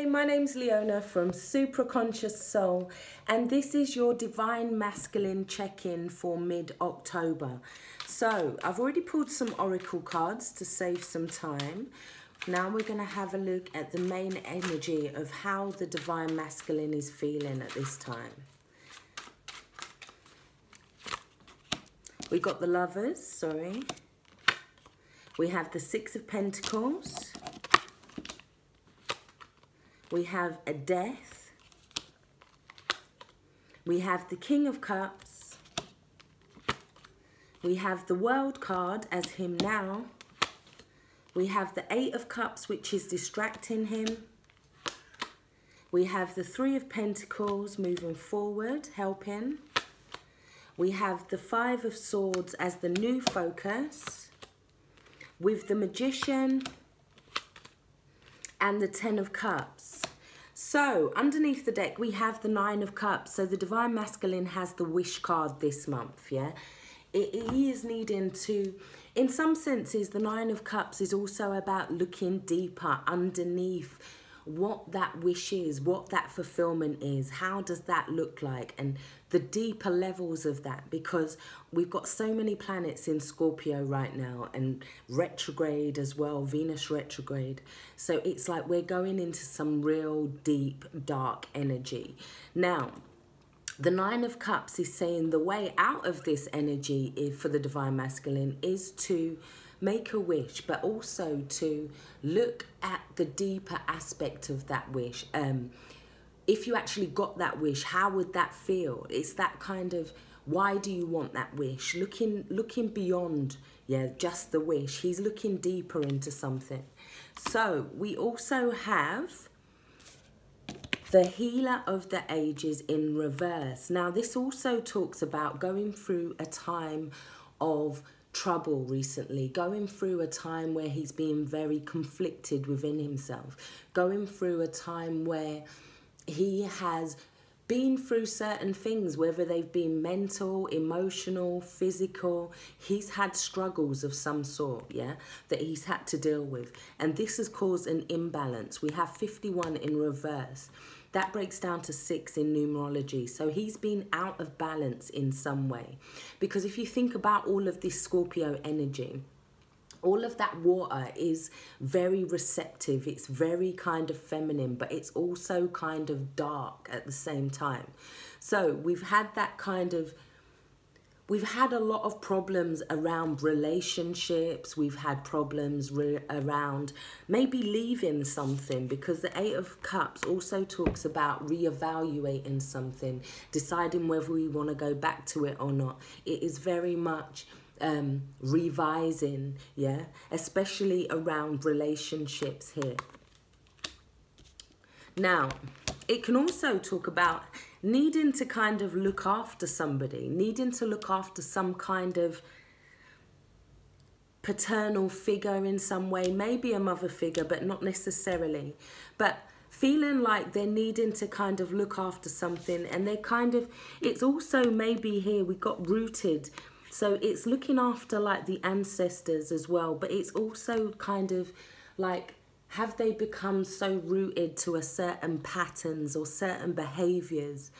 Hi, my name's Leona from Supra Conscioussoul, and this is your Divine Masculine check-in for mid-October. So, I've already pulled some oracle cards to save some time. Now we're going to have a look at the main energy of how the Divine Masculine is feeling at this time. We got the Lovers, sorry. We have the Six of Pentacles. We have a Death. We have the King of Cups. We have the World card as him now. We have the Eight of Cups, which is distracting him. We have the Three of Pentacles moving forward, helping. We have the Five of Swords as the new focus, with the Magician and the Ten of Cups. So underneath the deck we have the Nine of Cups. So the Divine Masculine has the Wish card this month, yeah. He is needing to, in some senses, the Nine of Cups is also about looking deeper underneath what that wish is, what that fulfillment is, how does that look like, and the deeper levels of that, because we've got so many planets in Scorpio right now and retrograde as well, Venus retrograde. So it's like we're going into some real deep, dark energy. Now, the Nine of Cups is saying the way out of this energy for the Divine Masculine is to make a wish, but also to look at the deeper aspect of that wish. If you actually got that wish, how would that feel? It's that kind of, why do you want that wish? Looking beyond, yeah, just the wish. He's looking deeper into something. So we also have the Healer of the Ages in reverse. Now this also talks about going through a time of trouble recently, going through a time where he's being very conflicted within himself, going through a time where he has been through certain things, whether they've been mental, emotional, physical. He's had struggles of some sort, yeah, that he's had to deal with, and this has caused an imbalance. We have 51 in reverse. That breaks down to 6 in numerology. So he's been out of balance in some way. Because if you think about all of this Scorpio energy, all of that water is very receptive. It's very kind of feminine, but it's also kind of dark at the same time. So we've had that kind of, we've had a lot of problems around relationships. We've had problems around maybe leaving something, because the Eight of Cups also talks about reevaluating something, deciding whether we want to go back to it or not. It is very much revising, yeah, especially around relationships here. Now, it can also talk about needing to kind of look after somebody, needing to look after some kind of paternal figure in some way, maybe a mother figure, but not necessarily. But feeling like they're needing to kind of look after something, and they're kind of, it's also maybe here we got rooted. So it's looking after like the ancestors as well, but it's also kind of like, have they become so rooted to a certain patterns or certain behaviors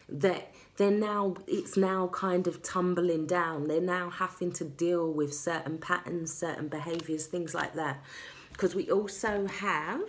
that they're now, it's now kind of tumbling down. They're now having to deal with certain patterns, certain behaviors, things like that. Because we also have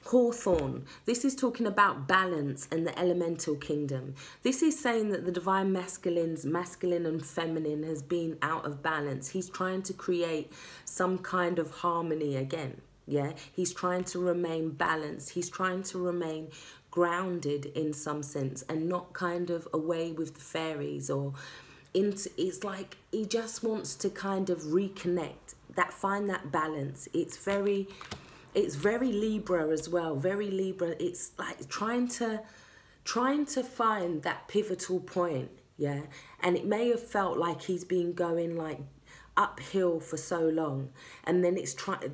Hawthorn. This is talking about balance and the elemental kingdom. This is saying that the Divine Masculine's masculine and feminine has been out of balance. He's trying to create some kind of harmony again. Yeah, he's trying to remain balanced. He's trying to remain grounded in some sense, and not kind of away with the fairies or into, it's like he just wants to kind of reconnect, that find that balance. It's very Libra as well, very Libra. It's like trying to find that pivotal point, yeah. And it may have felt like he's been going like uphill for so long, and then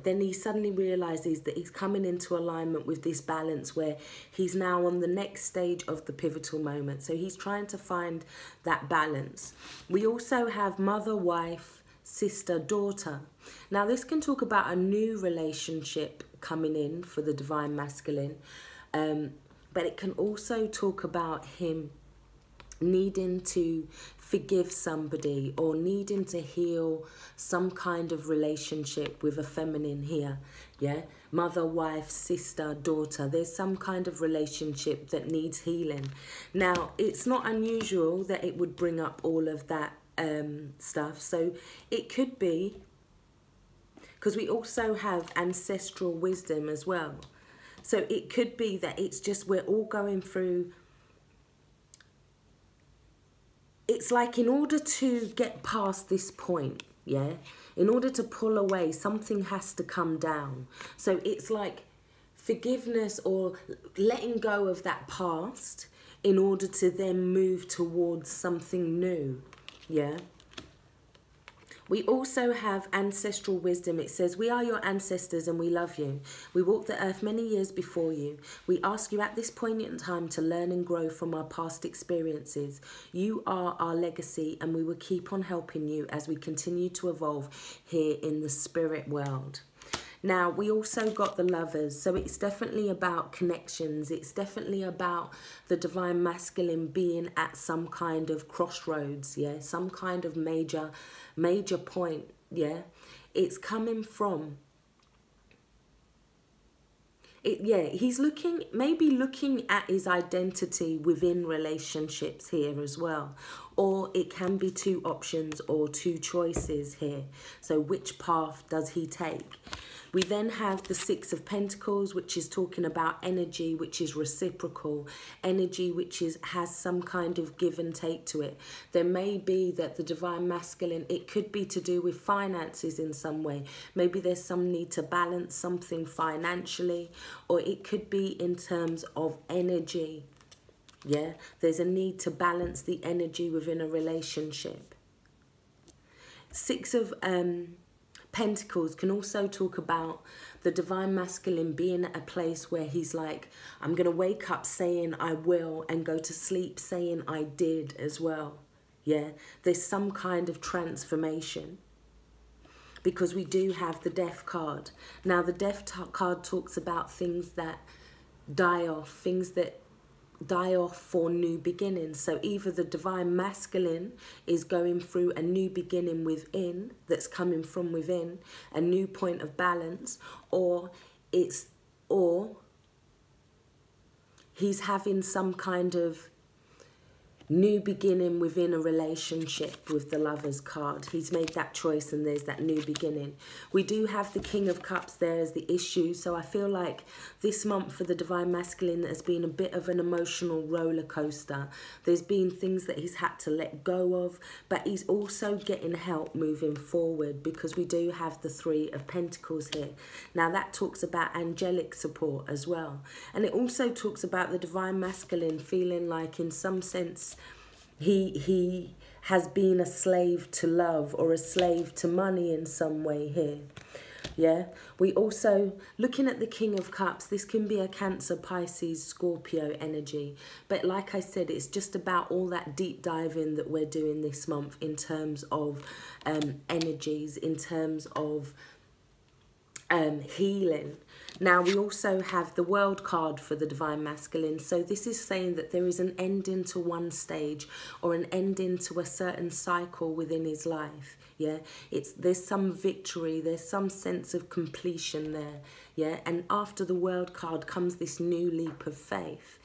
then he suddenly realizes that he's coming into alignment with this balance where he's now on the next stage of the pivotal moment. So he's trying to find that balance. We also have mother, wife, sister, daughter. Now this can talk about a new relationship coming in for the divine masculine. But it can also talk about him needing to forgive somebody or needing to heal some kind of relationship with a feminine here. Yeah, mother, wife, sister, daughter. There's some kind of relationship that needs healing. Now, it's not unusual that it would bring up all of that stuff. So it could be, because we also have ancestral wisdom as well. So it could be that it's just we're all going through. It's like in order to get past this point, yeah, in order to pull away, something has to come down. So it's like forgiveness or letting go of that past in order to then move towards something new, yeah. We also have ancestral wisdom. It says, we are your ancestors and we love you. We walked the earth many years before you. We ask you at this point in time to learn and grow from our past experiences. You are our legacy and we will keep on helping you as we continue to evolve here in the spirit world. Now, we also got the lovers, so it's definitely about connections. It's definitely about the divine masculine being at some kind of crossroads, yeah, some kind of major point, yeah. It's coming from, he's maybe looking at his identity within relationships here as well. Or it can be two options or two choices here. So which path does he take? We then have the Six of Pentacles, which is talking about energy, which is reciprocal, energy which has some kind of give and take to it. There may be that the divine masculine, it could be to do with finances in some way. Maybe there's some need to balance something financially, or it could be in terms of energy. Yeah, there's a need to balance the energy within a relationship. Six of Pentacles can also talk about the divine masculine being at a place where he's like, I'm going to wake up saying I will and go to sleep saying I did as well. Yeah, there's some kind of transformation. Because we do have the Death card. Now, the Death card talks about things that die off, things that die off for new beginnings. So either the divine masculine is going through a new beginning within, that's coming from within, a new point of balance, or he's having some kind of new beginning within a relationship with the Lovers card. He's made that choice and there's that new beginning. We do have the King of Cups there as the issue. So I feel like this month for the divine masculine has been a bit of an emotional roller coaster. There's been things that he's had to let go of, but he's also getting help moving forward because we do have the Three of Pentacles here. Now that talks about angelic support as well. And it also talks about the divine masculine feeling like in some sense he has been a slave to love or a slave to money in some way here. Yeah, we also, looking at the King of Cups, this can be a Cancer, Pisces, Scorpio energy. But like I said, it's just about all that deep diving that we're doing this month in terms of energies, in terms of healing. Now, we also have the World card for the divine masculine. So this is saying that there is an ending to one stage or an ending to a certain cycle within his life. Yeah, there's some victory, there's some sense of completion there. Yeah, and after the World card comes this new leap of faith.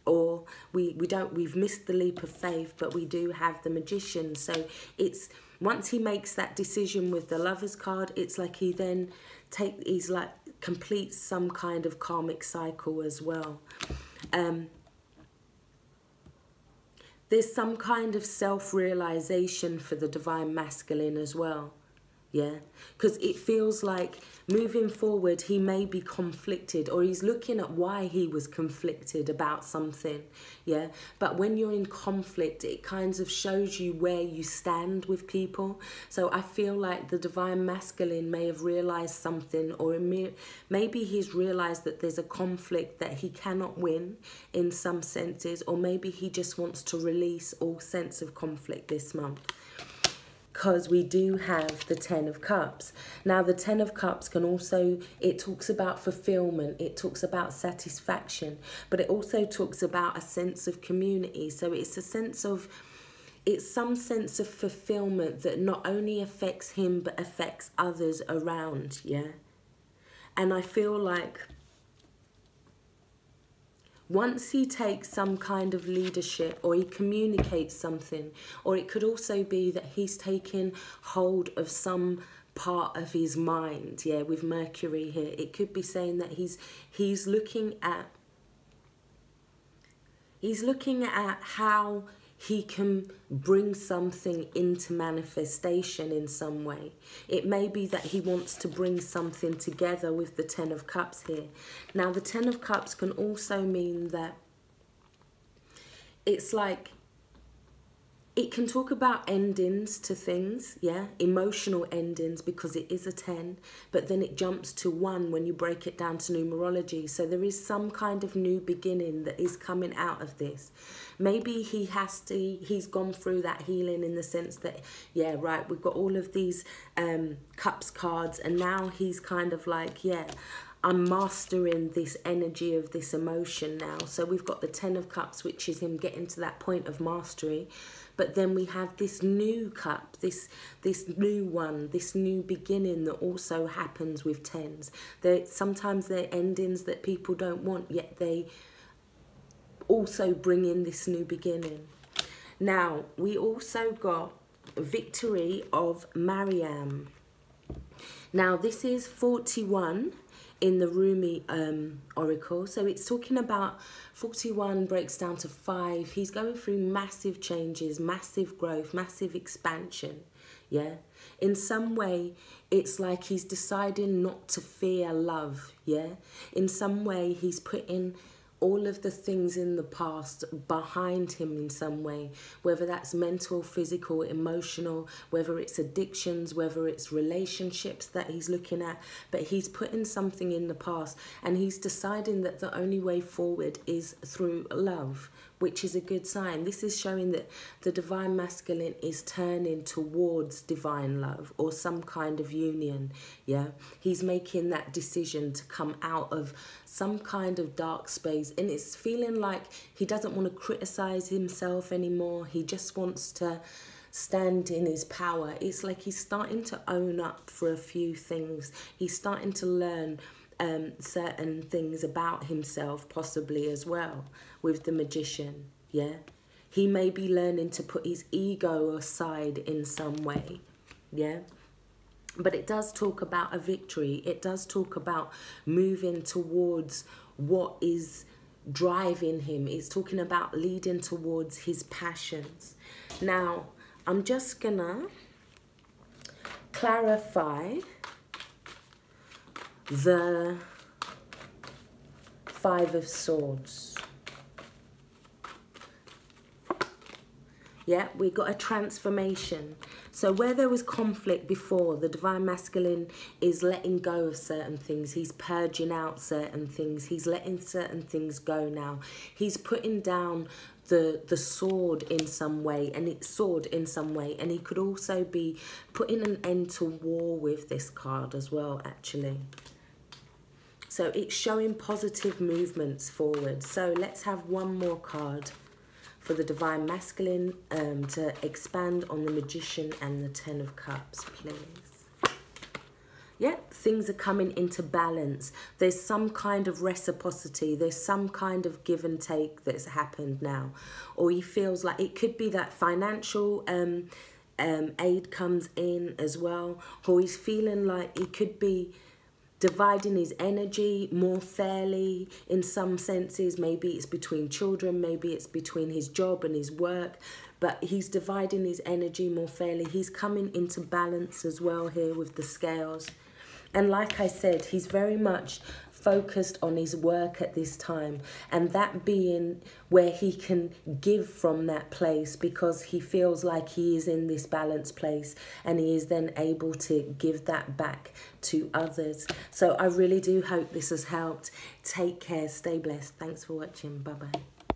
Or we've missed the leap of faith, but we do have the Magician. So it's once he makes that decision with the Lovers card, it's like he then completes some kind of karmic cycle as well. There's some kind of self-realization for the divine masculine as well. Yeah, because it feels like moving forward, he may be conflicted or he's looking at why he was conflicted about something. Yeah, but when you're in conflict, it kind of shows you where you stand with people. So I feel like the divine masculine may have realized something, or maybe he's realized that there's a conflict that he cannot win in some senses, or maybe he just wants to release all sense of conflict this month. because we do have the Ten of Cups. Now, the Ten of Cups can also, it talks about fulfillment, it talks about satisfaction, but it also talks about a sense of community. So it's a sense of, it's some sense of fulfillment that not only affects him, but affects others around, yeah? And I feel like once he takes some kind of leadership, or he communicates something, or it could also be that he's taken hold of some part of his mind, yeah, with Mercury here. It could be saying that he's looking at how he can bring something into manifestation in some way. It may be that he wants to bring something together with the Ten of Cups here. Now, the Ten of Cups can also mean that it's like, it can talk about endings to things, yeah, emotional endings, because it is a 10, but then it jumps to 1 when you break it down to numerology. So there is some kind of new beginning that is coming out of this. Maybe he's gone through that healing in the sense that, yeah, right, we've got all of these cups cards, and now he's kind of like, yeah, I'm mastering this energy of this emotion now. So we've got the Ten of Cups, which is him getting to that point of mastery. But then we have this new cup, this new one, this new beginning that also happens with tens. Sometimes they're endings that people don't want, yet they also bring in this new beginning. Now, we also got Victory of Mariam. Now, this is 41 in the Rumi oracle. So it's talking about 41 breaks down to 5. He's going through massive changes, massive growth, massive expansion. Yeah. In some way, it's like he's deciding not to fear love. Yeah. In some way, he's putting all of the things in the past behind him in some way, whether that's mental, physical, emotional, whether it's addictions, whether it's relationships that he's looking at, but he's putting something in the past and he's deciding that the only way forward is through love, which is a good sign. This is showing that the divine masculine is turning towards divine love or some kind of union, yeah? He's making that decision to come out of some kind of dark space, and it's feeling like he doesn't want to criticize himself anymore. He just wants to stand in his power. It's like he's starting to own up for a few things. He's starting to learn certain things about himself, possibly as well, with the Magician, yeah? He may be learning to put his ego aside in some way, yeah? But it does talk about a victory. It does talk about moving towards what is driving him. It's talking about leading towards his passions. Now, I'm just gonna clarify the Five of Swords. Yeah, we got a transformation. So where there was conflict before, the divine masculine is letting go of certain things. He's purging out certain things. He's letting certain things go now. He's putting down the sword in some way, and it's sword in some way. And he could also be putting an end to war with this card as well, actually. So it's showing positive movements forward. So let's have one more card for the divine masculine to expand on the Magician and the Ten of Cups, please. Yeah, things are coming into balance. There's some kind of reciprocity. There's some kind of give and take that's happened now. Or he feels like it could be that financial aid comes in as well. Or he's feeling like it could be dividing his energy more fairly in some senses. Maybe it's between children, maybe it's between his job and his work, but he's dividing his energy more fairly. He's coming into balance as well here with the scales. And like I said, he's very much focused on his work at this time, and that being where he can give from that place, because he feels like he is in this balanced place and he is then able to give that back to others. So I really do hope this has helped. Take care, stay blessed. Thanks for watching. Bye bye.